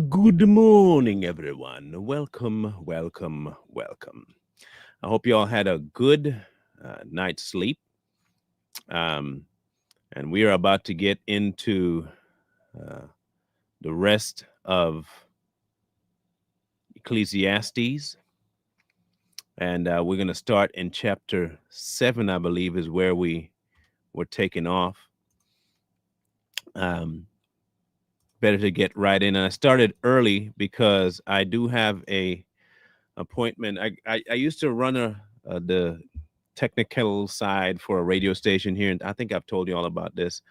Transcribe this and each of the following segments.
Good morning, everyone. Welcome, welcome, welcome. I hope you all had a good night's sleep. Um, and we are about to get into uh, the rest of Ecclesiastes. And we're going to start in chapter 7, I believe, is where we were taking off. Um, Better to get right in. And I started early because I do have a appointment. I used to run the technical side for a radio station here, and I think I've told you all about this.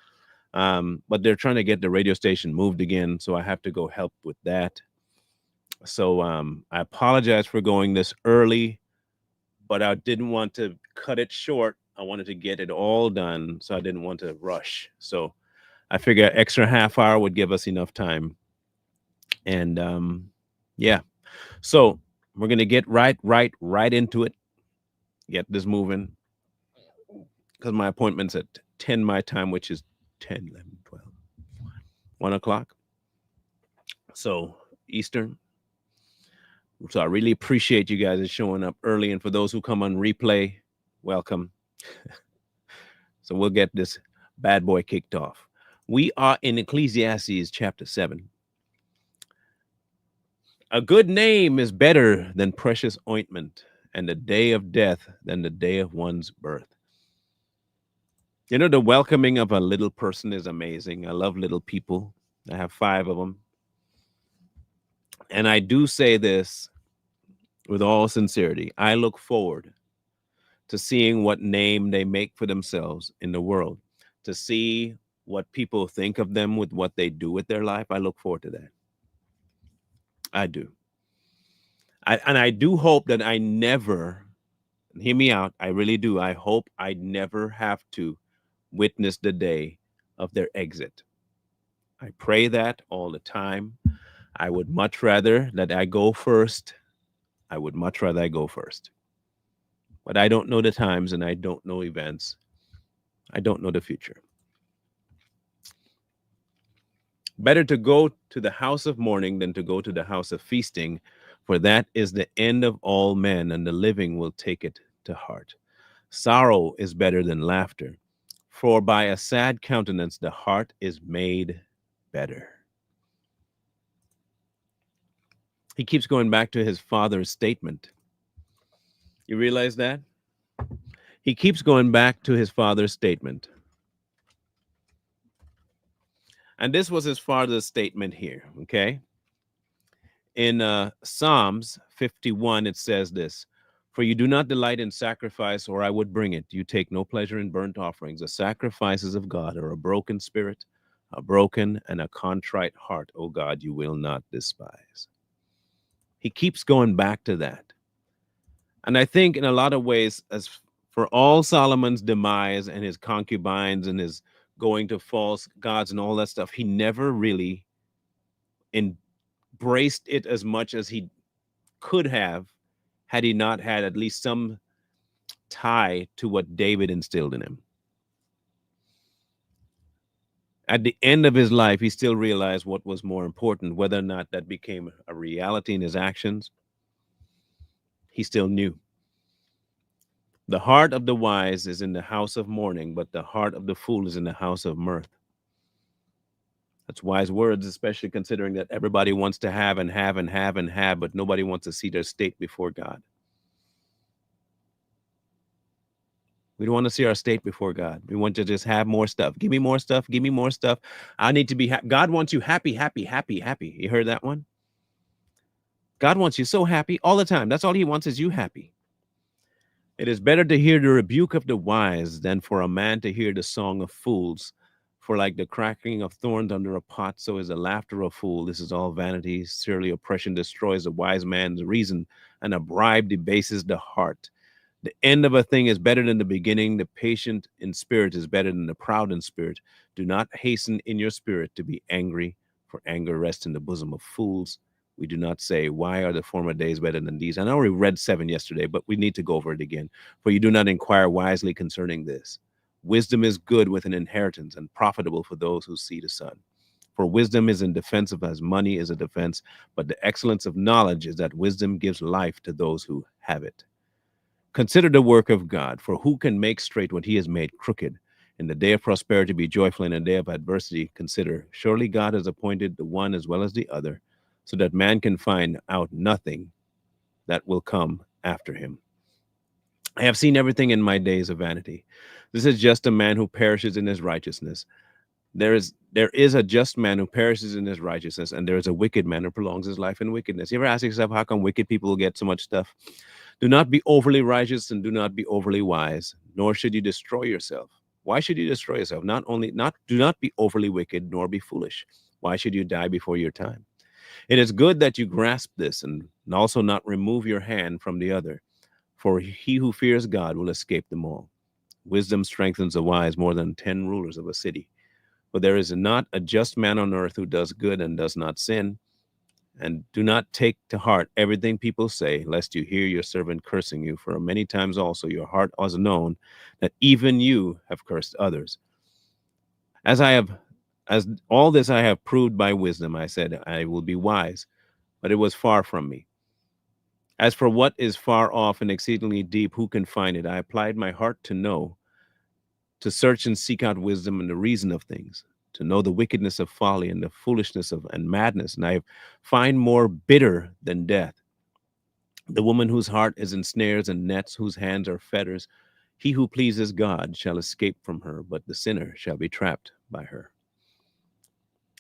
But they're trying to get the radio station moved again, so I have to go help with that. So I apologize for going this early, but I didn't want to cut it short. I wanted to get it all done, so I didn't want to rush. So I figure extra half hour would give us enough time. And yeah, so we're gonna get right into it. Get this moving because my appointment's at 10 my time, which is 10, 11, 12, 1 o'clock. So Eastern. So I really appreciate you guys showing up early. And for those who come on replay, welcome. So we'll get this bad boy kicked off. We are in Ecclesiastes chapter 7. A good name is better than precious ointment, and the day of death than the day of one's birth. You know, the welcoming of a little person is amazing. I love little people. I have 5 of them. And I do say this with all sincerity. I look forward to seeing what name they make for themselves in the world, to see what people think of them with what they do with their life. I look forward to that. I do. And I do hope that I never, hear me out, I really do. I hope I never have to witness the day of their exit. I pray that all the time. I would much rather that I go first. I would much rather I go first. But I don't know the times and I don't know events. I don't know the future. Better to go to the house of mourning than to go to the house of feasting, for that is the end of all men, and the living will take it to heart. Sorrow is better than laughter, for by a sad countenance the heart is made better. He keeps going back to his father's statement. You realize that? He keeps going back to his father's statement. And this was his father's statement here, okay? In Psalms 51, it says this: For you do not delight in sacrifice, or I would bring it. You take no pleasure in burnt offerings. The sacrifices of God are a broken spirit, a broken and a contrite heart, O God, you will not despise. He keeps going back to that. And I think in a lot of ways, as for all Solomon's demise and his concubines and his going to false gods and all that stuff, he never really embraced it as much as he could have had he not had at least some tie to what David instilled in him. At the end of his life, he still realized what was more important. Whether or not that became a reality in his actions, he still knew. The heart of the wise is in the house of mourning, but the heart of the fool is in the house of mirth. That's wise words, especially considering that everybody wants to have and have and have and have, but nobody wants to see their state before God. We don't want to see our state before God. We want to just have more stuff. Give me more stuff. Give me more stuff. I need to be happy. God wants you happy, happy, happy, happy. You heard that one? God wants you so happy all the time. That's all he wants is you happy. It is better to hear the rebuke of the wise than for a man to hear the song of fools. For like the cracking of thorns under a pot, so is the laughter of a fool. This is all vanity. Surely oppression destroys a wise man's reason, and a bribe debases the heart. The end of a thing is better than the beginning. The patient in spirit is better than the proud in spirit. Do not hasten in your spirit to be angry, for anger rests in the bosom of fools. We do not say, why are the former days better than these? I know we read 7 yesterday, but we need to go over it again. For you do not inquire wisely concerning this. Wisdom is good with an inheritance and profitable for those who see the sun. For wisdom is in defensive as money is a defense, but the excellence of knowledge is that wisdom gives life to those who have it. Consider the work of God, for who can make straight what he has made crooked? In the day of prosperity, be joyful. In the day of adversity, consider. Surely God has appointed the one as well as the other, so that man can find out nothing that will come after him. I have seen everything in my days of vanity. This is just a man who perishes in his righteousness. There is a just man who perishes in his righteousness, and there is a wicked man who prolongs his life in wickedness. You ever ask yourself, how come wicked people get so much stuff? Do not be overly righteous and do not be overly wise, nor should you destroy yourself. Why should you destroy yourself? Not only not do not be overly wicked, nor be foolish. Why should you die before your time? It is good that you grasp this and also not remove your hand from the other, for he who fears God will escape them all. Wisdom strengthens the wise more than 10 rulers of a city. For there is not a just man on earth who does good and does not sin. And do not take to heart everything people say, lest you hear your servant cursing you. For many times also your heart has known that even you have cursed others. As I have, as all this I have proved by wisdom, I said, I will be wise, but it was far from me. As for what is far off and exceedingly deep, who can find it? I applied my heart to know, to search and seek out wisdom and the reason of things, to know the wickedness of folly and the foolishness of and madness. And I find more bitter than death. The woman whose heart is in snares and nets, whose hands are fetters, he who pleases God shall escape from her, but the sinner shall be trapped by her.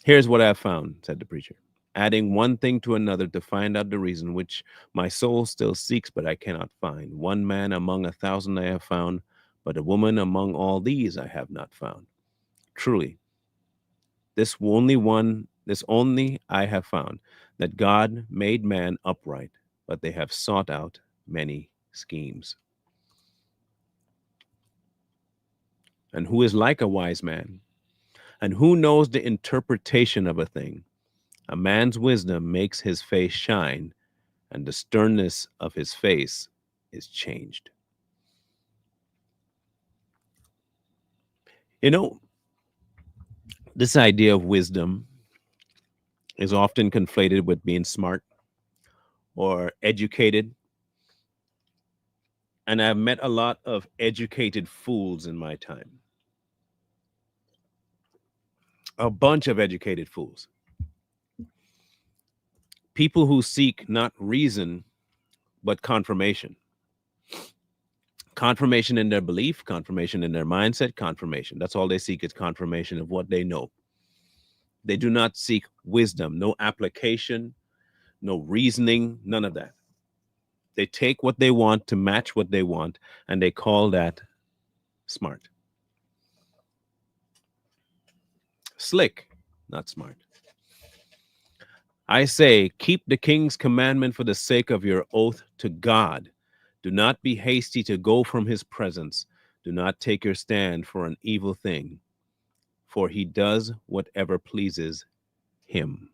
Here's what I have found, said the preacher, adding one thing to another to find out the reason which my soul still seeks, but I cannot find. One man among 1,000 I have found, but a woman among all these I have not found. Truly, this only I have found, that God made man upright, but they have sought out many schemes. And who is like a wise man? And who knows the interpretation of a thing? A man's wisdom makes his face shine, and the sternness of his face is changed. You know, this idea of wisdom is often conflated with being smart or educated. And I've met a lot of educated fools in my time. A bunch of educated fools. People who seek not reason, but confirmation. Confirmation in their belief, confirmation in their mindset, confirmation. That's all they seek is confirmation of what they know. They do not seek wisdom, no application, no reasoning, none of that. They take what they want to match what they want, and they call that smart. Slick, not smart. I say, keep the king's commandment for the sake of your oath to God. Do not be hasty to go from his presence. Do not take your stand for an evil thing, for he does whatever pleases him.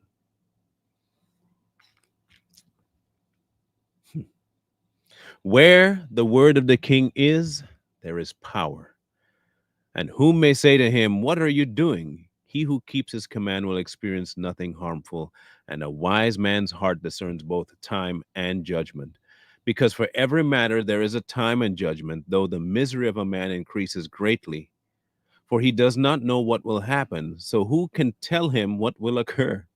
Where the word of the king is, there is power. And who may say to him, what are you doing? He who keeps his command will experience nothing harmful, and a wise man's heart discerns both time and judgment. Because for every matter there is a time and judgment, though the misery of a man increases greatly. For he does not know what will happen, so who can tell him what will occur?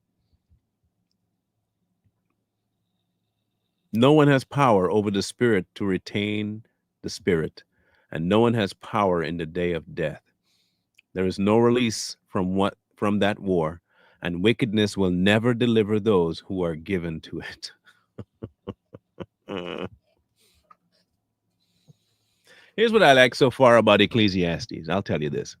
No one has power over the spirit to retain the spirit, and no one has power in the day of death. There is no release from that war, and wickedness will never deliver those who are given to it. Uh, Here's what I like so far about Ecclesiastes. I'll tell you this.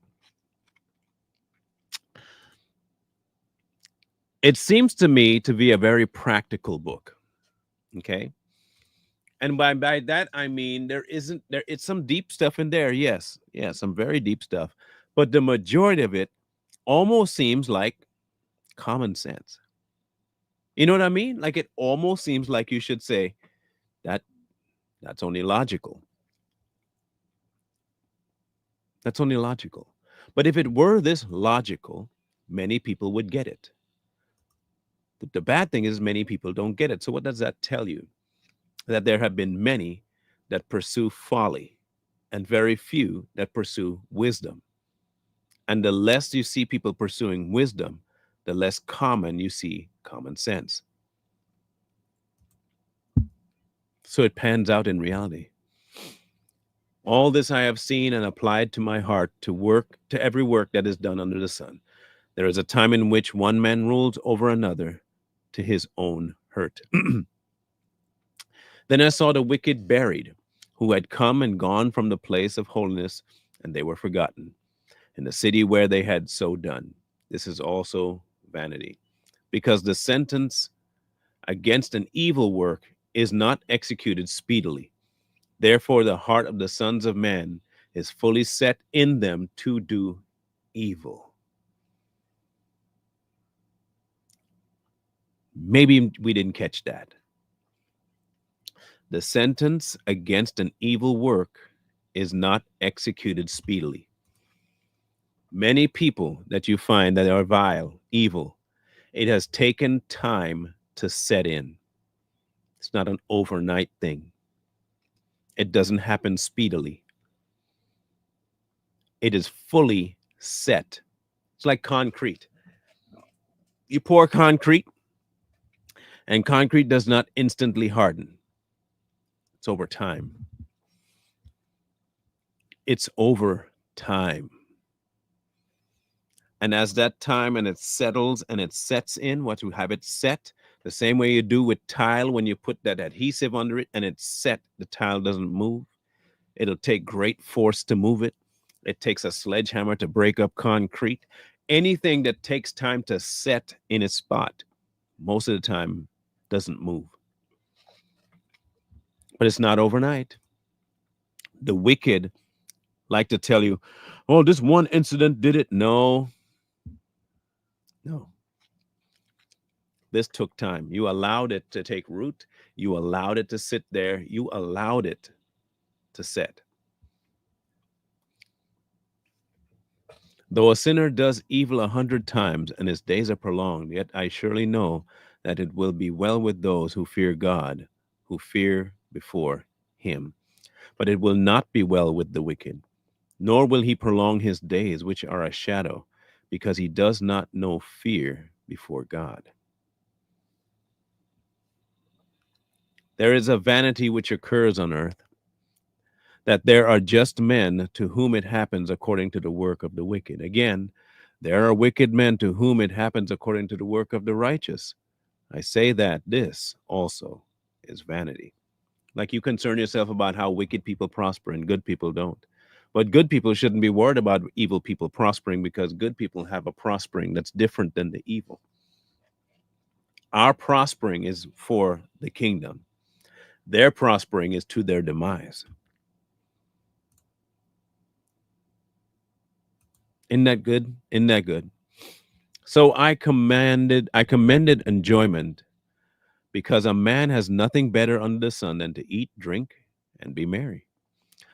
It seems to me to be a very practical book. Okay. And by that I mean there isn't there it's some deep stuff in there, yes. Yeah, some very deep stuff. But the majority of it almost seems like common sense. You know what I mean? Like it almost seems like you should say that that's only logical. That's only logical. But if it were this logical, many people would get it. The bad thing is many people don't get it. So what does that tell you? That there have been many that pursue folly and very few that pursue wisdom. And the less you see people pursuing wisdom, the less common you see common sense. So it pans out in reality. All this I have seen and applied to my heart to work to every work that is done under the sun. There is a time in which one man rules over another to his own hurt. Then I saw the wicked buried, who had come and gone from the place of holiness, and they were forgotten, in the city where they had so done. This is also vanity, because the sentence against an evil work is not executed speedily. Therefore, the heart of the sons of men is fully set in them to do evil. Maybe we didn't catch that. The sentence against an evil work is not executed speedily. Many people that you find that are vile, evil, it has taken time to set in. It's not an overnight thing. It doesn't happen speedily. It is fully set. It's like concrete. You pour concrete, and concrete does not instantly harden. It's over time. It's over time. And as that time and it settles and it sets in, what you have it set, the same way you do with tile when you put that adhesive under it and it's set, the tile doesn't move. It'll take great force to move it. It takes a sledgehammer to break up concrete. Anything that takes time to set in its spot, most of the time, doesn't move. But it's not overnight. The wicked like to tell you, oh, this one incident did it. No, no. This took time. You allowed it to take root. You allowed it to sit there. You allowed it to set. Though a sinner does evil 100 times and his days are prolonged, yet I surely know that it will be well with those who fear God, who fear before him. But it will not be well with the wicked, nor will he prolong his days, which are a shadow, because he does not know fear before God. There is a vanity which occurs on earth, that there are just men to whom it happens according to the work of the wicked. Again, there are wicked men to whom it happens according to the work of the righteous. I say that this also is vanity. Like you concern yourself about how wicked people prosper and good people don't. But good people shouldn't be worried about evil people prospering because good people have a prospering that's different than the evil. Our prospering is for the kingdom. Their prospering is to their demise. Isn't that good? Isn't that good? So I commended enjoyment because a man has nothing better under the sun than to eat, drink, and be merry.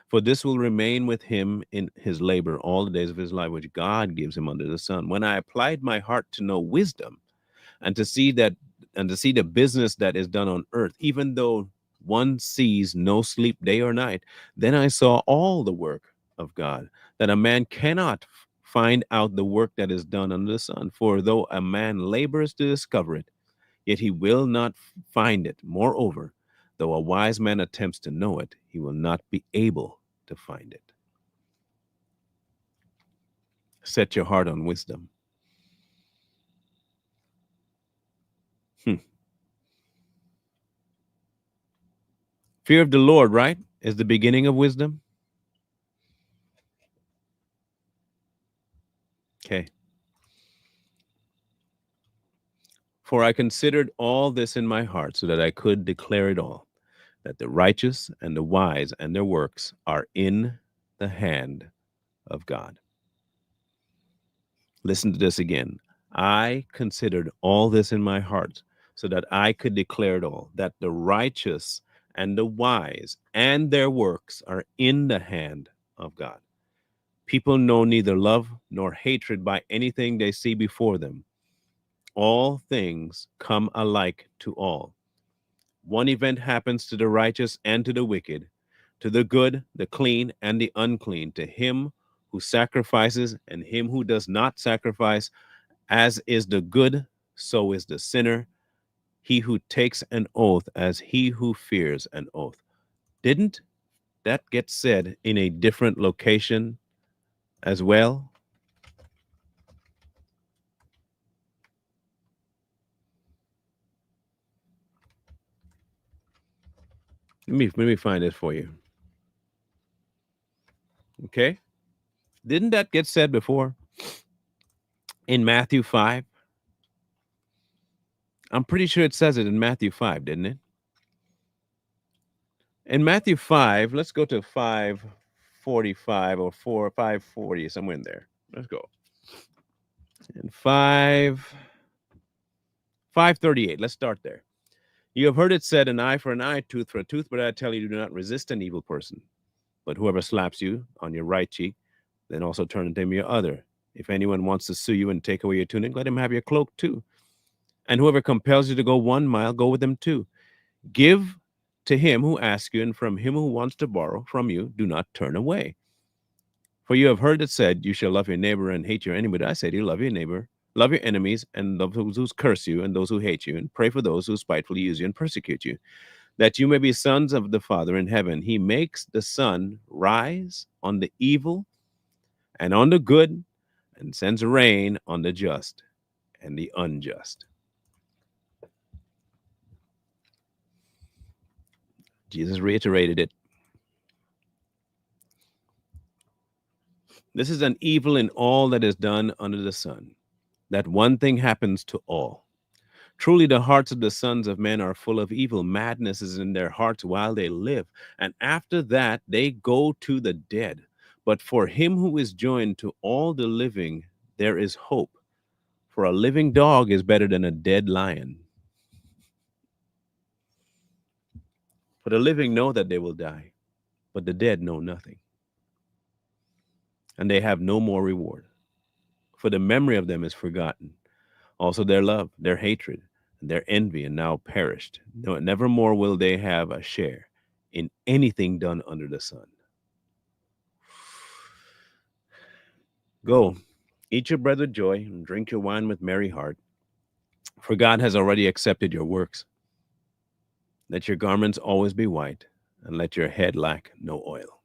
For this will remain with him in his labor all the days of his life, which God gives him under the sun. When I applied my heart to know wisdom and to see the business that is done on earth, even though one sees no sleep day or night, then I saw all the work of God, that a man cannot find out the work that is done under the sun. For though a man labors to discover it, yet he will not find it. Moreover, though a wise man attempts to know it, he will not be able to find it. Set your heart on wisdom. Hmm. Fear of the Lord, right, is the beginning of wisdom. Okay. For I considered all this in my heart so that I could declare it all, that the righteous and the wise and their works are in the hand of God. Listen to this again. I considered all this in my heart so that I could declare it all, that the righteous and the wise and their works are in the hand of God. People know neither love nor hatred by anything they see before them. All things come alike to all. One event happens to the righteous and to the wicked, to the good, the clean, and the unclean, to him who sacrifices and him who does not sacrifice. As is the good, so is the sinner. He who takes an oath as he who fears an oath. Didn't that get said in a different location as well? Let me find it for you. Okay? Didn't that get said before in Matthew 5? I'm pretty sure it says it in Matthew 5, didn't it? In Matthew 5, let's go to 5:45 or 5:40, somewhere in there. Let's go. And 5:38. Let's start there. You have heard it said, an eye for an eye, tooth for a tooth, but I tell you, do not resist an evil person. But whoever slaps you on your right cheek, then also turn to him your other. If anyone wants to sue you and take away your tunic, let him have your cloak too. And whoever compels you to go 1 mile, go with them too. Give to him who asks you, and from him who wants to borrow from you, do not turn away. For you have heard it said, you shall love your neighbor and hate your enemy. But I say to you, love your neighbor, love your enemies, and love those who curse you and those who hate you, and pray for those who spitefully use you and persecute you, that you may be sons of the Father in heaven. He makes the sun rise on the evil and on the good, and sends rain on the just and the unjust. Jesus reiterated it. This is an evil in all that is done under the sun, that one thing happens to all. Truly, the hearts of the sons of men are full of evil. Madness is in their hearts while they live, and after that they go to the dead. But for him who is joined to all the living, there is hope. For a living dog is better than a dead lion. For the living know that they will die, but the dead know nothing, and they have no more reward. For the memory of them is forgotten. Also their love, their hatred, and their envy, and now perished. No, never more will they have a share in anything done under the sun. Go, eat your bread with joy, and drink your wine with merry heart, for God has already accepted your works. Let your garments always be white, and let your head lack no oil.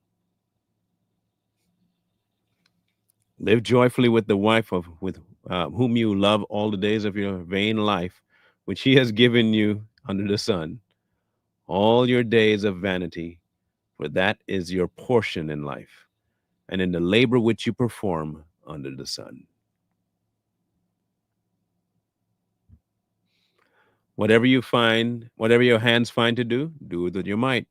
Live joyfully with the wife of with whom you love all the days of your vain life, which he has given you under the sun, all your days of vanity, for that is your portion in life, and in the labor which you perform under the sun. Whatever your hands find to do, do it with your might.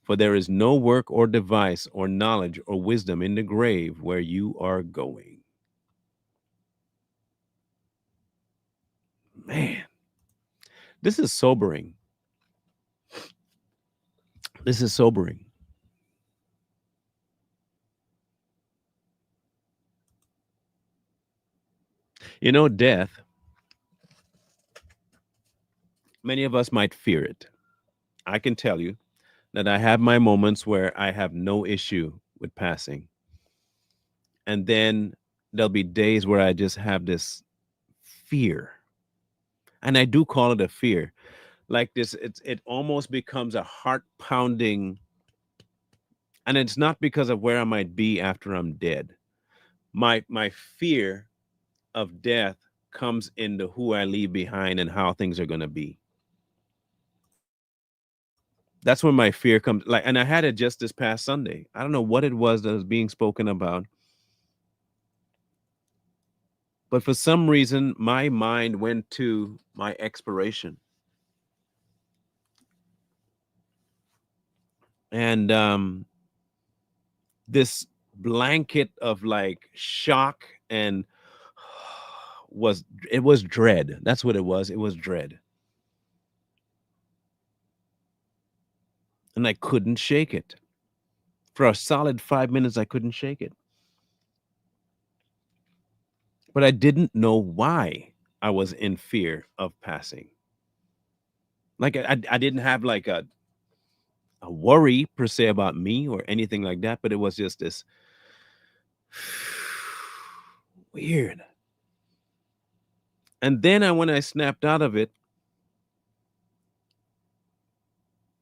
For there is no work or device or knowledge or wisdom in the grave where you are going. Man, this is sobering. This is sobering. You know, death, many of us might fear it. I can tell you that I have my moments where I have no issue with passing. And then there'll be days where I just have this fear. And I do call it a fear. Like this, it almost becomes a heart pounding. And it's not because of where I might be after I'm dead. My fear of death comes into who I leave behind and how things are gonna be. That's when my fear comes. Like, and I had it just this past Sunday. I don't know what it was that was being spoken about, but for some reason, my mind went to my expiration, and this blanket of like shock and was it was dread. That's what it was. It was dread, and I couldn't shake it. For a solid 5 minutes, I couldn't shake it. but I didn't know why I was in fear of passing. Like I didn't have like a worry per se about me or anything like that, but it was just this weird. And then when I snapped out of it,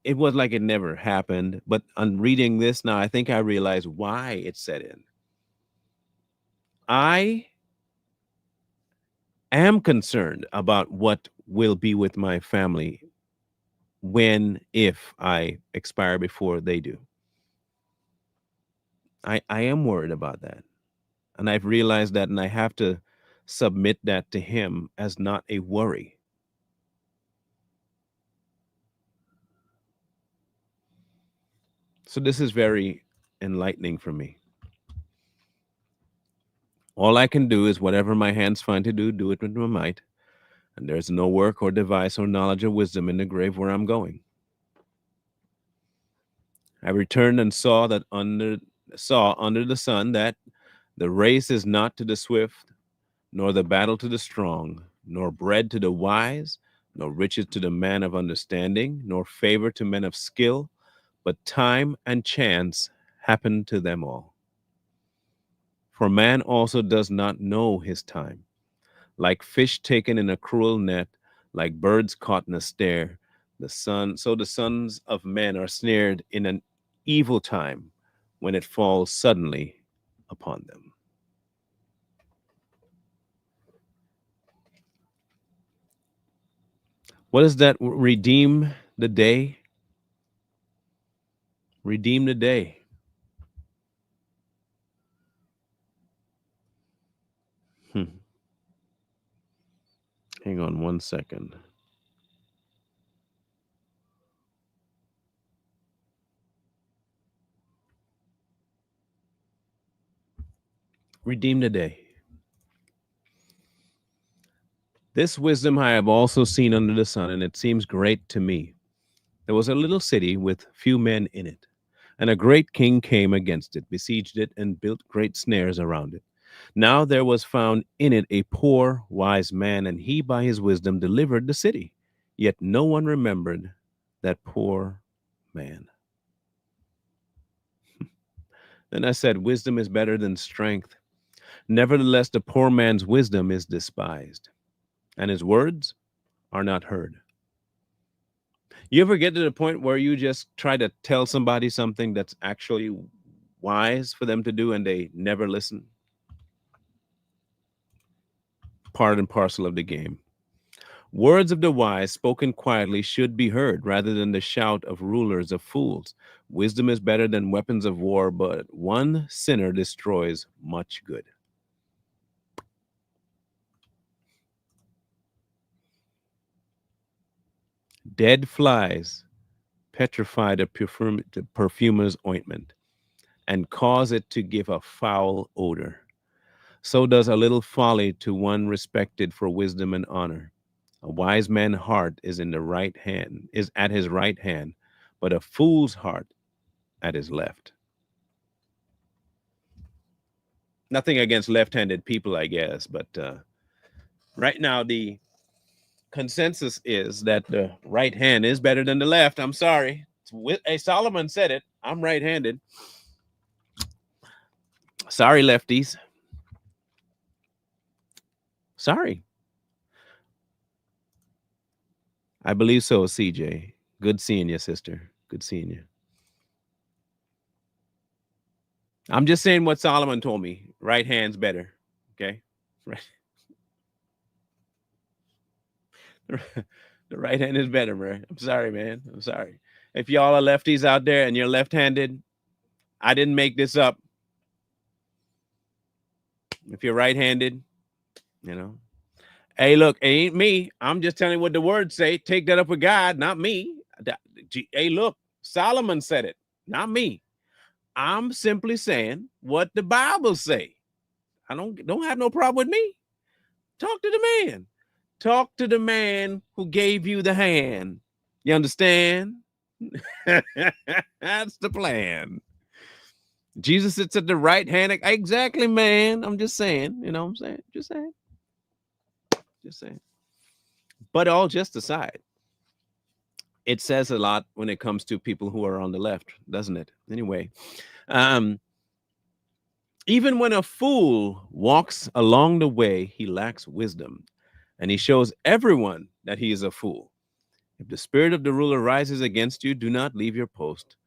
it was like it never happened. But on reading this now, I think I realize why it set in. I am concerned about what will be with my family when, if I expire before they do. I am worried about that. And I've realized that, and I have to submit that to him as not a worry. So this is very enlightening for me. All I can do is whatever my hands find to do, do it with my might. And there's no work or device or knowledge or wisdom in the grave where I'm going. I returned and saw under the sun that the race is not to the swift, nor the battle to the strong, nor bread to the wise, nor riches to the man of understanding, nor favor to men of skill, but time and chance happen to them all. For man also does not know his time. Like fish taken in a cruel net, like birds caught in a snare, the sons of men are snared in an evil time when it falls suddenly upon them. What is that? Redeem the day? Redeem the day. Hmm. Hang on one second. Redeem the day. This wisdom I have also seen under the sun, and it seems great to me. There was a little city with few men in it, and a great king came against it, besieged it, and built great snares around it. Now there was found in it a poor, wise man, and he by his wisdom delivered the city. Yet no one remembered that poor man. Then I said, wisdom is better than strength. Nevertheless, the poor man's wisdom is despised, and his words are not heard. You ever get to the point where you just try to tell somebody something that's actually wise for them to do and they never listen? Part and parcel of the game. Words of the wise spoken quietly should be heard rather than the shout of rulers of fools. Wisdom is better than weapons of war, but one sinner destroys much good. Dead flies petrify the perfumer's ointment and cause it to give a foul odor. So does a little folly to one respected for wisdom and honor. A wise man's heart is in the right hand, is at his right hand, but a fool's heart at his left. Nothing against left-handed people, I guess, but right now the consensus is that the right hand is better than the left. I'm sorry. Hey, Solomon said it. I'm right-handed. Sorry, lefties. Sorry. I believe so, CJ. Good seeing you, sister. Good seeing you. I'm just saying what Solomon told me. Right hand's better. Okay. Right. The right hand is better, man. I'm sorry, man. I'm sorry. If y'all are lefties out there and you're left-handed, I didn't make this up. If you're right-handed, you know. Hey, look, it ain't me. I'm just telling you what the words say. Take that up with God, not me. Hey, look, Solomon said it, not me. I'm simply saying what the Bible say. I don't have no problem with me. Talk to the man. Talk to the man who gave you the hand. You understand? That's the plan. Jesus sits at the right hand. Exactly, man. I'm just saying. You know what I'm saying? Just saying. Just saying. But all just aside, it says a lot when it comes to people who are on the left, doesn't it? Anyway, um, even when a fool walks along the way, he lacks wisdom, and he shows everyone that he is a fool. If the spirit of the ruler rises against you, do not leave your post,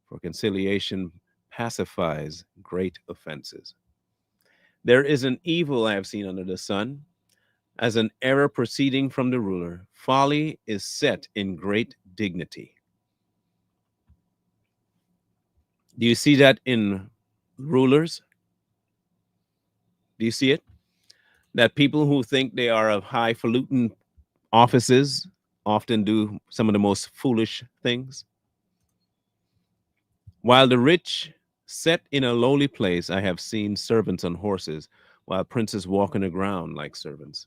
for conciliation pacifies great offenses. There is an evil I have seen under the sun, as an error proceeding from the ruler. Folly is set in great dignity. Do you see that in rulers? Do you see it? That people who think they are of highfalutin offices often do some of the most foolish things. While the rich set in a lowly place, I have seen servants on horses, while princes walk on the ground like servants.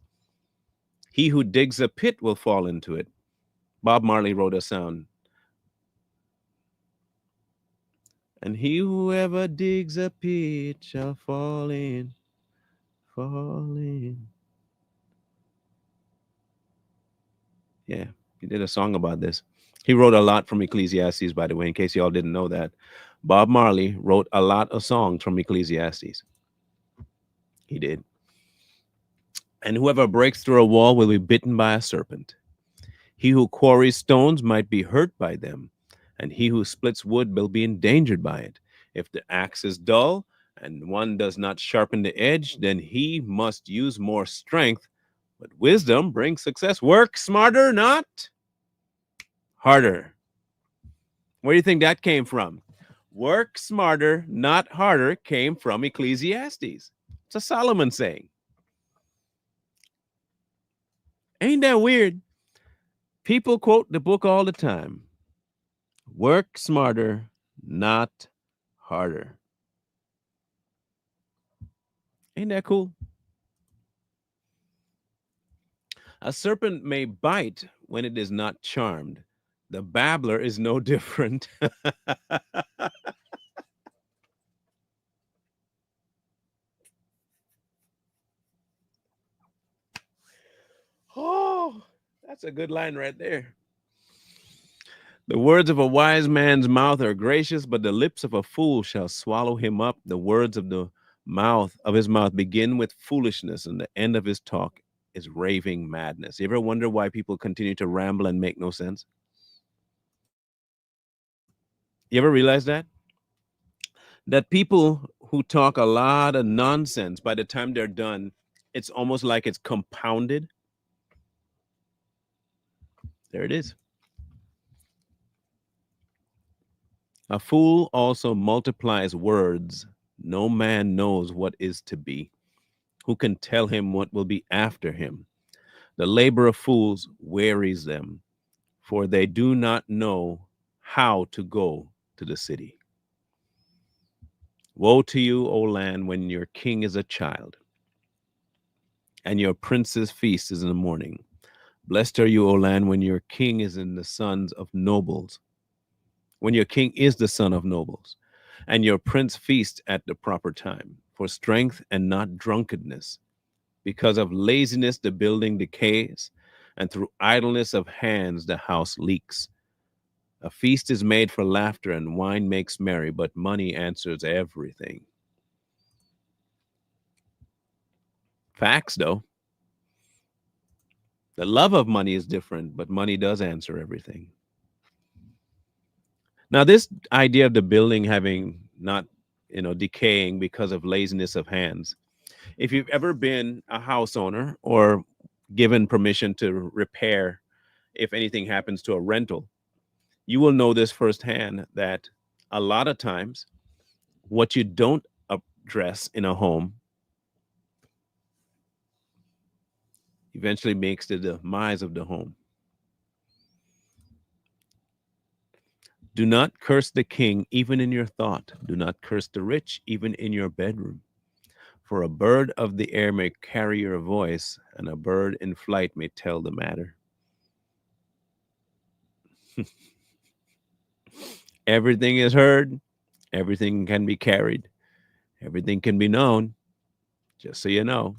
He who digs a pit will fall into it. Bob Marley wrote a sound. And he who ever digs a pit shall fall in, fall in. Yeah, he did a song about this. He wrote a lot from Ecclesiastes, by the way, in case y'all didn't know that. Bob Marley wrote a lot of songs from Ecclesiastes. He did. And whoever breaks through a wall will be bitten by a serpent. He who quarries stones might be hurt by them, and he who splits wood will be endangered by it. If the axe is dull and one does not sharpen the edge, then he must use more strength. But wisdom brings success. Work smarter, not harder. Where do you think that came from? Work smarter, not harder came from Ecclesiastes. It's a Solomon saying. Ain't that weird? People quote the book all the time. Work smarter, not harder. Ain't that cool? A serpent may bite when it is not charmed. The babbler is no different. Oh, that's a good line right there. The words of a wise man's mouth are gracious, but the lips of a fool shall swallow him up. The words of the mouth of his mouth begin with foolishness, and the end of his talk is raving madness. You ever wonder why people continue to ramble and make no sense? You ever realize that? That people who talk a lot of nonsense, by the time they're done, it's almost like it's compounded. There it is. A fool also multiplies words. No man knows what is to be. Who can tell him what will be after him? The labor of fools wearies them, for they do not know how to go to the city. Woe to you, O land, when your king is a child, and your prince's feast is in the morning. Blessed are you, O land, when your king is in the sons of nobles, when your king is the son of nobles, and your prince feast at the proper time, for strength and not drunkenness. Because of laziness, the building decays, and through idleness of hands, the house leaks. A feast is made for laughter, and wine makes merry, but money answers everything. Facts, though. The love of money is different, but money does answer everything. Now, this idea of the building having not, decaying because of laziness of hands. If you've ever been a house owner or given permission to repair if anything happens to a rental, you will know this firsthand that a lot of times what you don't address in a home eventually makes the demise of the home. Do not curse the king even in your thought. Do not curse the rich even in your bedroom. For a bird of the air may carry your voice, and a bird in flight may tell the matter. Everything is heard, Everything can be carried, everything can be known. Just so you know,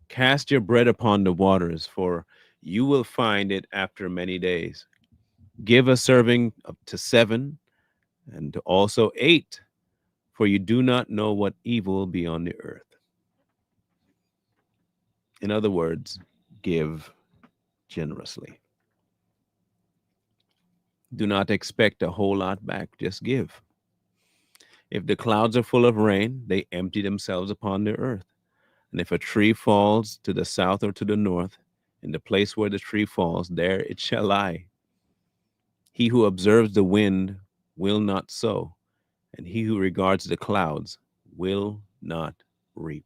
cast your bread upon the waters, for you will find it after many days. Give a serving up to 7 and also 8, for you do not know what evil will be on the earth. In other words, give generously. Do not expect a whole lot back, just give. If the clouds are full of rain, they empty themselves upon the earth. And if a tree falls to the south or to the north, in the place where the tree falls, there it shall lie. He who observes the wind will not sow, and he who regards the clouds will not reap.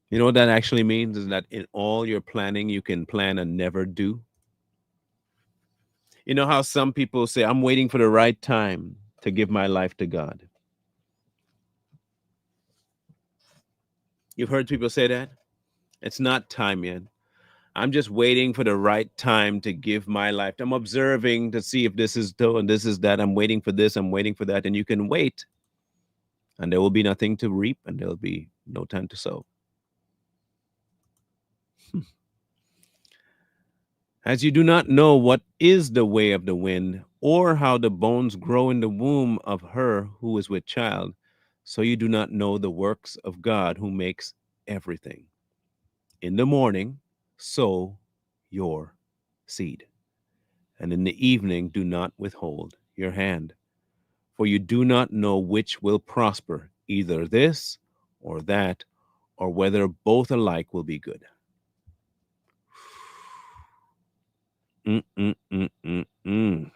You know what that actually means is that in all your planning, you can plan and never do. You know how some people say, I'm waiting for the right time to give my life to God. You've heard people say that? It's not time yet. I'm just waiting for the right time to give my life. I'm observing to see if this is though and this is that. I'm waiting for this, I'm waiting for that. And you can wait, and there will be nothing to reap, and there will be no time to sow. As you do not know what is the way of the wind, or how the bones grow in the womb of her who is with child, so you do not know the works of God who makes everything. In the morning, sow your seed, and in the evening, do not withhold your hand, for you do not know which will prosper, either this or that, or whether both alike will be good. Mm-mm-mm-mm-mm.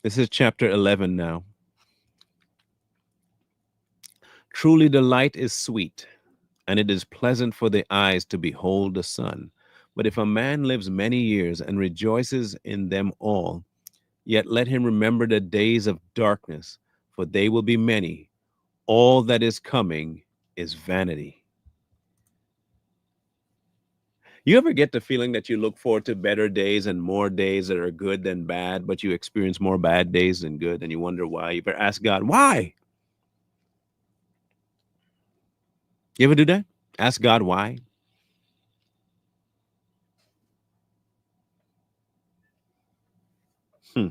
This is chapter 11 now. Truly, the light is sweet, and it is pleasant for the eyes to behold the sun. But if a man lives many years and rejoices in them all, yet let him remember the days of darkness, for they will be many. All that is coming is vanity. You ever get the feeling that you look forward to better days and more days that are good than bad, but you experience more bad days than good, and you wonder why? You ever ask God, why? You ever do that? Ask God why? Hmm.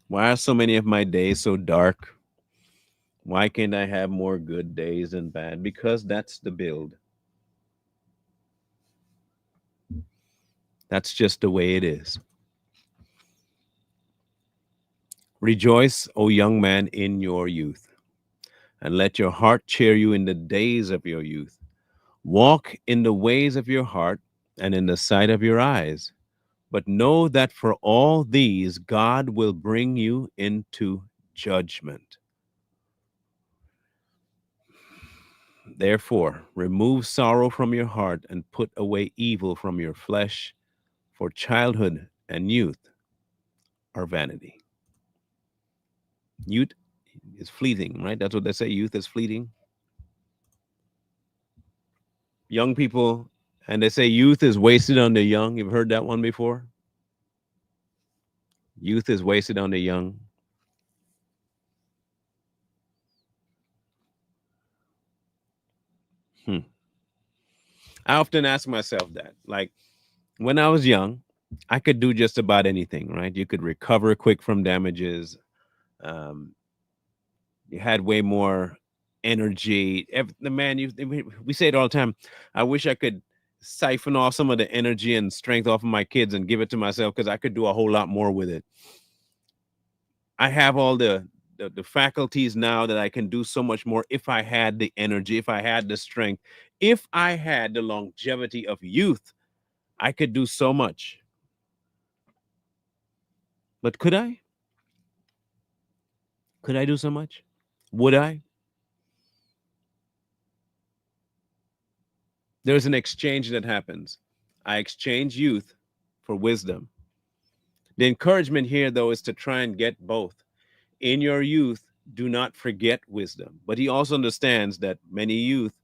Why are so many of my days so dark? Why can't I have more good days than bad? Because that's the build. That's just the way it is. Rejoice, O young man, in your youth, and let your heart cheer you in the days of your youth. Walk in the ways of your heart and in the sight of your eyes. But know that for all these, God will bring you into judgment. Therefore, remove sorrow from your heart and put away evil from your flesh, for childhood and youth are vanity. Youth is fleeting, right? That's what they say. Youth is fleeting. Young people, and they say youth is wasted on the young. You've heard that one before? Youth is wasted on the young. Hmm. I often ask myself that. Like when I was young, I could do just about anything, right? You could recover quick from damages. Um, you had way more energy. The man, we say it all the time. I wish I could siphon off some of the energy and strength off of my kids and give it to myself because I could do a whole lot more with it. I have all the faculties now that I can do so much more if I had the energy, if I had the strength, if I had the longevity of youth, I could do so much. But could I? Could I do so much? Would I? There's an exchange that happens. I exchange youth for wisdom. The encouragement here, though, is to try and get both. In your youth, do not forget wisdom. But he also understands that many youth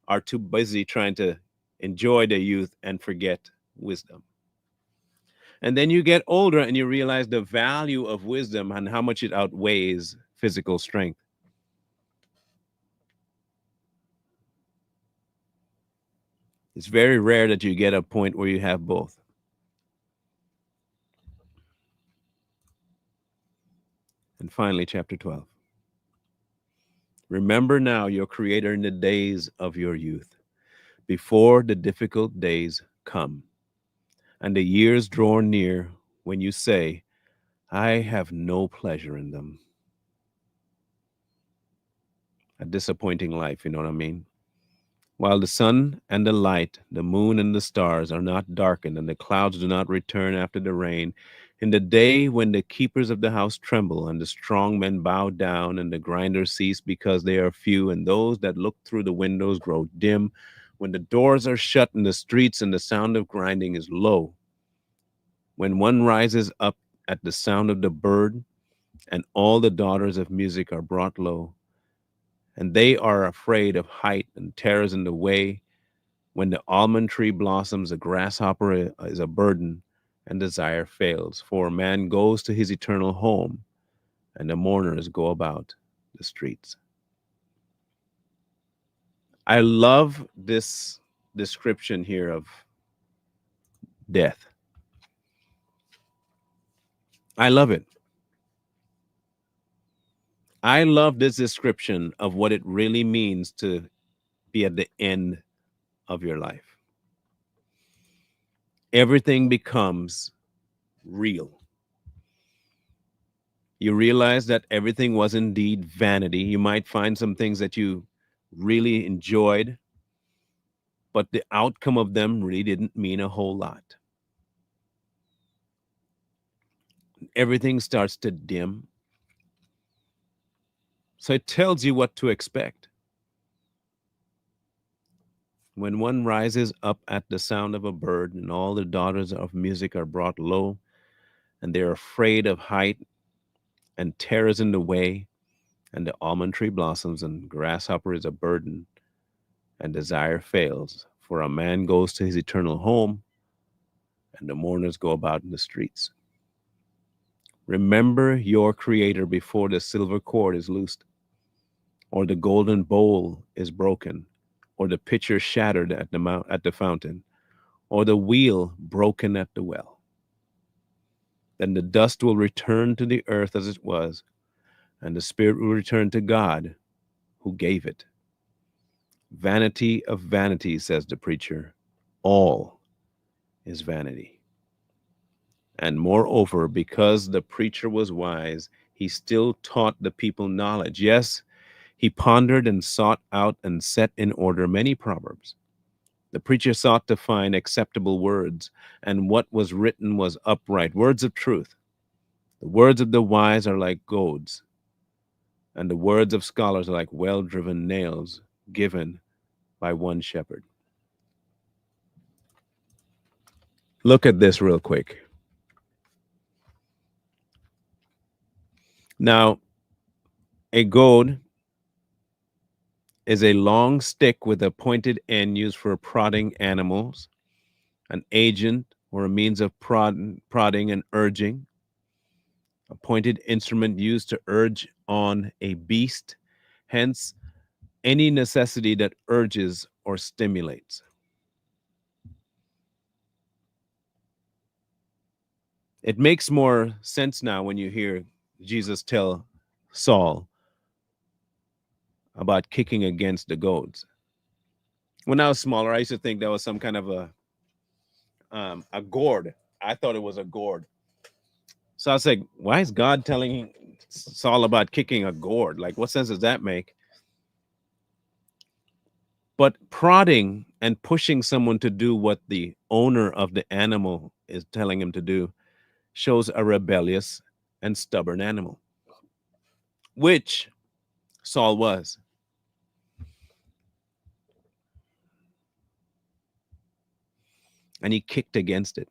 are too busy trying to enjoy their youth and forget wisdom. And then you get older and you realize the value of wisdom and how much it outweighs physical strength. It's very rare that you get a point where you have both. And finally, chapter 12. Remember now your Creator in the days of your youth, before the difficult days come, and the years draw near when you say, I have no pleasure in them. A disappointing life, you know what I mean? While the sun and the light, the moon and the stars are not darkened, and the clouds do not return after the rain, in the day when the keepers of the house tremble, and the strong men bow down, and the grinders cease because they are few, and those that look through the windows grow dim, when the doors are shut in the streets, and the sound of grinding is low, when one rises up at the sound of the bird, and all the daughters of music are brought low, and they are afraid of height and terrors in the way. When the almond tree blossoms, a grasshopper is a burden, and desire fails. For man goes to his eternal home, and the mourners go about the streets. I love this description here of death. I love it. I love this description of what it really means to be at the end of your life. Everything becomes real. You realize that everything was indeed vanity. You might find some things that you really enjoyed, but the outcome of them really didn't mean a whole lot. Everything starts to dim. So it tells you what to expect. When one rises up at the sound of a bird, and all the daughters of music are brought low, and they're afraid of height, and terrors in the way, and the almond tree blossoms, and grasshopper is a burden, and desire fails. For a man goes to his eternal home, and the mourners go about in the streets. Remember your Creator before the silver cord is loosed, or the golden bowl is broken, or the pitcher shattered at the fountain, or the wheel broken at the well. Then the dust will return to the earth as it was, and the spirit will return to God who gave it. Vanity of vanities, says the preacher. All is vanity. And moreover, because the preacher was wise, he still taught the people knowledge. Yes, he pondered and sought out and set in order many proverbs. The preacher sought to find acceptable words, and what was written was upright, words of truth. The words of the wise are like goads, and the words of scholars are like well driven nails given by one shepherd. Look at this real quick. Now, a goad is a long stick with a pointed end used for prodding animals, an agent or a means of prodding and urging, a pointed instrument used to urge on a beast, hence, any necessity that urges or stimulates. It makes more sense now when you hear Jesus tell Saul about kicking against the goads. When I was smaller, I used to think that was some kind of a gourd. I thought it was a gourd. So I was like, why is God telling Saul about kicking a gourd? Like, what sense does that make? But prodding and pushing someone to do what the owner of the animal is telling him to do shows a rebellious and stubborn animal, which Saul was. And he kicked against it.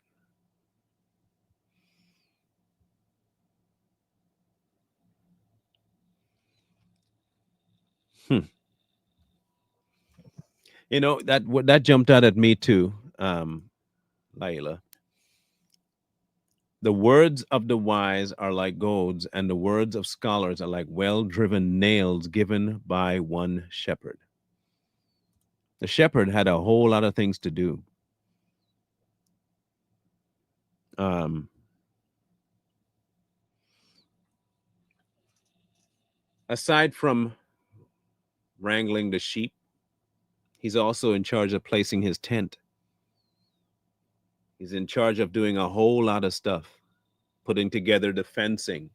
Hmm. That jumped out at me too, Laila. The words of the wise are like goads, and the words of scholars are like well driven nails given by one shepherd. The shepherd had a whole lot of things to do. Um, Aside from wrangling the sheep, he's also in charge of placing his tent. He's in charge of doing a whole lot of stuff, putting together the fencing.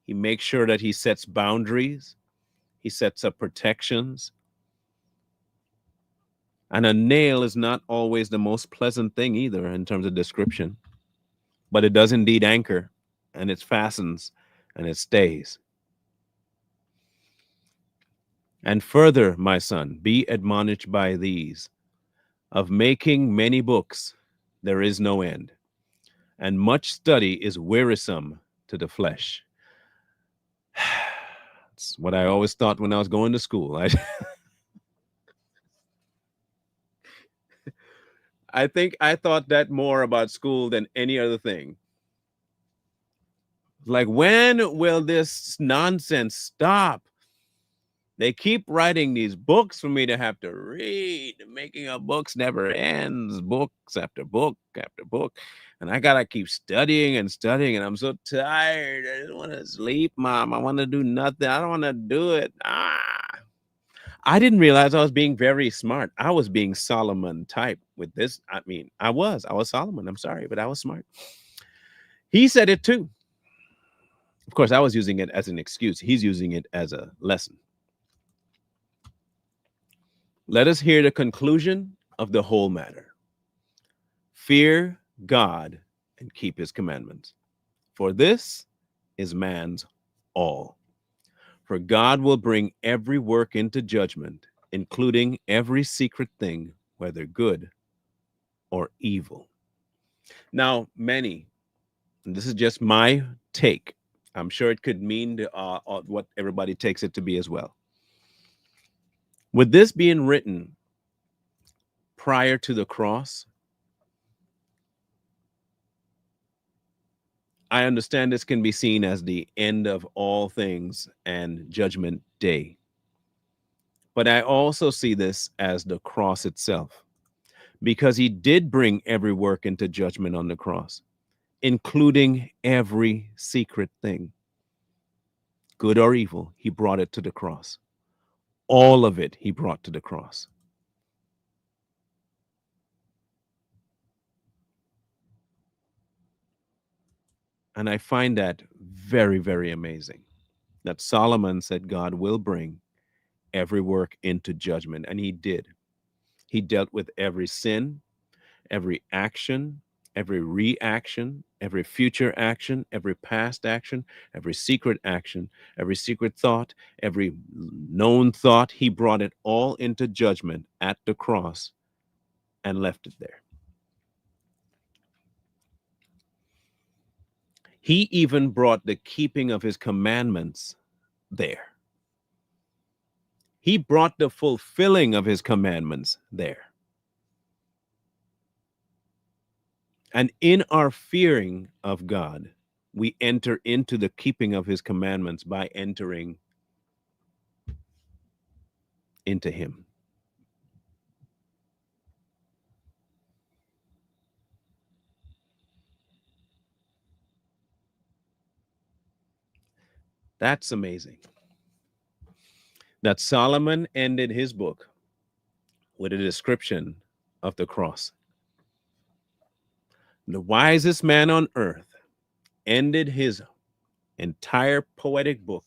He makes sure that he sets boundaries, he sets up protections. And a nail is not always the most pleasant thing either in terms of description, but it does indeed anchor, and it fastens and it stays. And further, my son, be admonished by these: of making many books, there is no end, and much study is wearisome to the flesh. It's what I always thought when I was going to school. I think I thought that more about school than any other thing. Like, when will this nonsense stop? They keep writing these books for me to have to read. The making of books never ends, books after book after book. And I got to keep studying and studying. And I'm so tired. I just want to sleep, Mom. I want to do nothing. I don't want to do it. I didn't realize I was being very smart. I was being Solomon type with this. I mean, I was Solomon. I'm sorry, but I was smart. He said it too. Of course, I was using it as an excuse. He's using it as a lesson. Let us hear the conclusion of the whole matter. Fear God and keep his commandments, for this is man's all. For God will bring every work into judgment, including every secret thing, whether good or evil. Now, many, and this is just my take, I'm sure it could mean what everybody takes it to be as well. With this being written prior to the cross, I understand this can be seen as the end of all things and judgment day. But I also see this as the cross itself, because he did bring every work into judgment on the cross, including every secret thing, good or evil. He brought it to the cross. All of it he brought to the cross. And I find that very, very amazing that Solomon said God will bring every work into judgment. And he did. He dealt with every sin, every action, every reaction, every future action, every past action, every secret thought, every known thought. He brought it all into judgment at the cross and left it there. He even brought the keeping of his commandments there. He brought the fulfilling of his commandments there. And in our fearing of God, we enter into the keeping of his commandments by entering into him. That's amazing. That Solomon ended his book with a description of the cross. The wisest man on earth ended his entire poetic book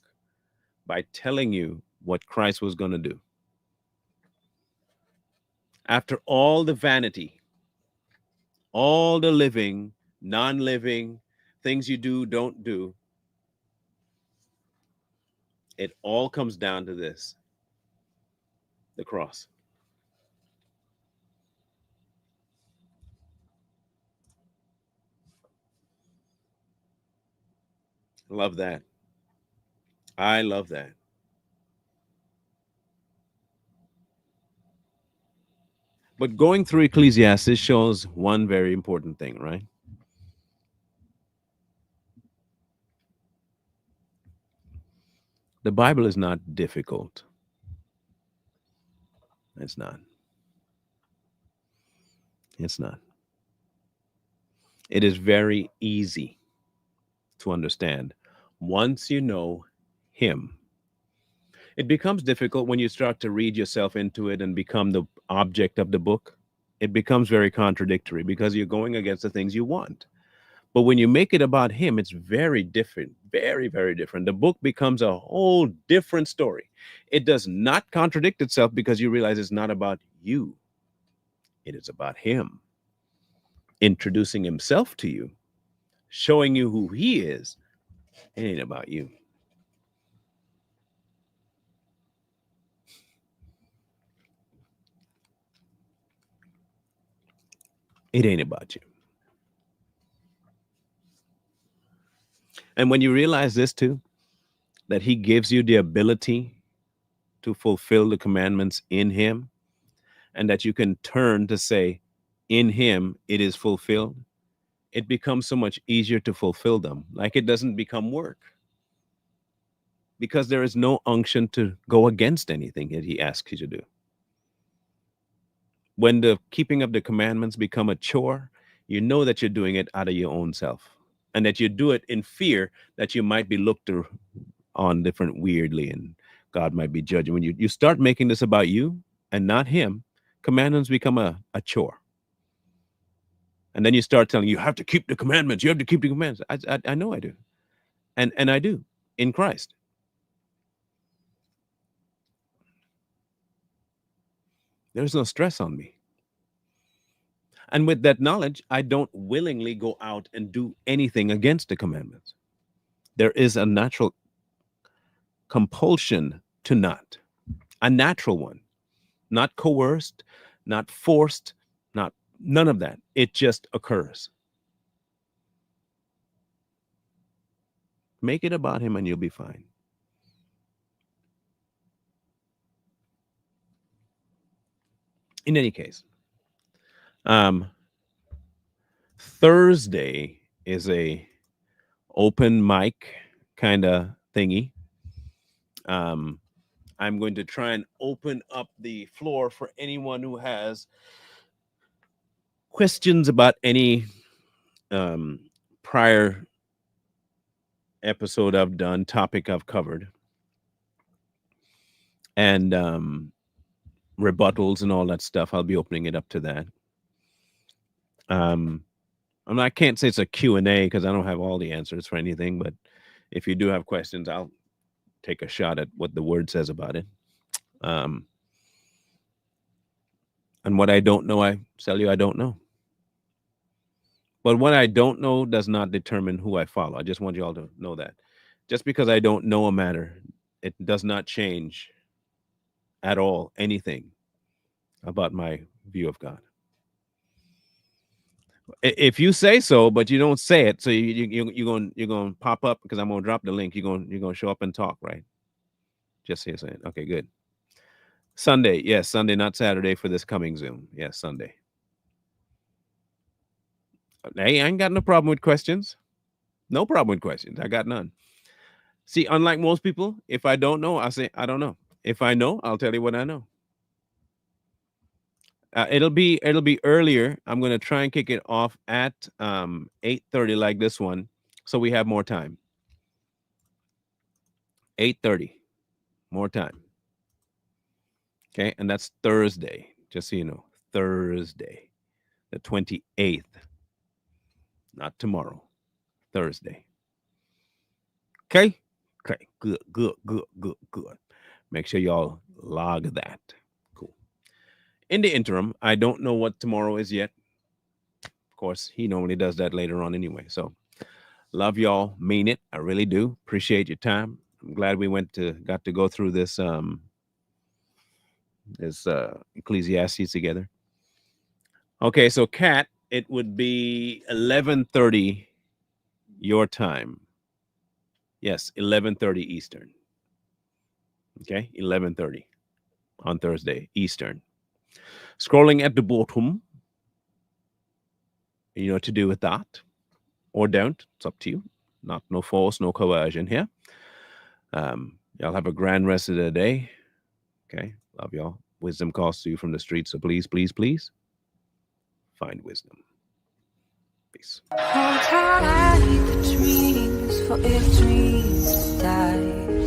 by telling you what Christ was going to do. After all the vanity, all the living, non living, things you do, don't do, it all comes down to this: the cross. Love that. I love that. But going through Ecclesiastes shows one very important thing, right? The Bible is not difficult. It's not. It's not. It is very easy to understand once you know Him. It becomes difficult when you start to read yourself into it and become the object of the book. It becomes very contradictory because you're going against the things you want. But when you make it about Him, it's very different, very, very different. The book becomes a whole different story. It does not contradict itself because you realize it's not about you, it is about Him introducing Himself to you, showing you who He is. It ain't about you. It ain't about you. And when you realize this too, that He gives you the ability to fulfill the commandments in Him, and that you can turn to say, in Him it is fulfilled, it becomes so much easier to fulfill them. Like it doesn't become work because there is no unction to go against anything that He asks you to do. When the keeping of the commandments become a chore, you know that you're doing it out of your own self and that you do it in fear that you might be looked on different weirdly and God might be judging. When you start making this about you and not Him, commandments become a chore. And then you start telling you have to keep the commandments. You have to keep the commandments. I know I do, and I do in Christ. There's no stress on me, and with that knowledge, I don't willingly go out and do anything against the commandments. There is a natural compulsion to not, a natural one, not coerced, not forced, not none of that. It just occurs. Make it about Him, and you'll be fine. In any case, um, Thursday is a open mic kind of thingy. Um, I'm going to try and open up the floor for anyone who has questions about any um, prior episode I've done, topic I've covered, and rebuttals and all that stuff. I'll be opening it up to that. Um, I can't say it's a Q&A because I don't have all the answers for anything, but if you do have questions, I'll take a shot at what the word says about it. Um, and what I don't know, I tell you I don't know. But what I don't know does not determine who I follow. I just want you all to know that. Just because I don't know a matter, it does not change at all anything about my view of God. If you say so, but you don't say it, so you're going to pop up because I'm going to drop the link. You're going to show up and talk, right? Just say it. Okay, good. Sunday, yes, Sunday, not Saturday for this coming Zoom. Yes, Sunday. Hey, I ain't got no problem with questions. No problem with questions. I got none. See, unlike most people, if I don't know, I say I don't know. If I know, I'll tell you what I know. It'll be earlier. I'm gonna try and kick it off at 8:30 like this one, so we have more time. 8:30, more time. Okay, and that's Thursday. Just so you know, Thursday, the 28th, not tomorrow. Thursday. Okay. Okay. Good. Good. Good. Good. Good. Make sure y'all log that. Cool. In the interim, I don't know what tomorrow is yet. Of course, he normally does that later on anyway. So love y'all, mean it. I really do. Appreciate your time. I'm glad we got to go through this Ecclesiastes together. Okay, so Kat, it would be 11:30 your time. Yes, 11:30 Eastern. Okay, 11:30 on Thursday Eastern. Scrolling at the bottom, you know what to do with that, or don't. It's up to you. No force, no coercion here. Y'all have a grand rest of the day. Okay, love y'all. Wisdom costs you from the streets, so please, please, please find wisdom. Peace. Hold tight the dreams, for if dreams die,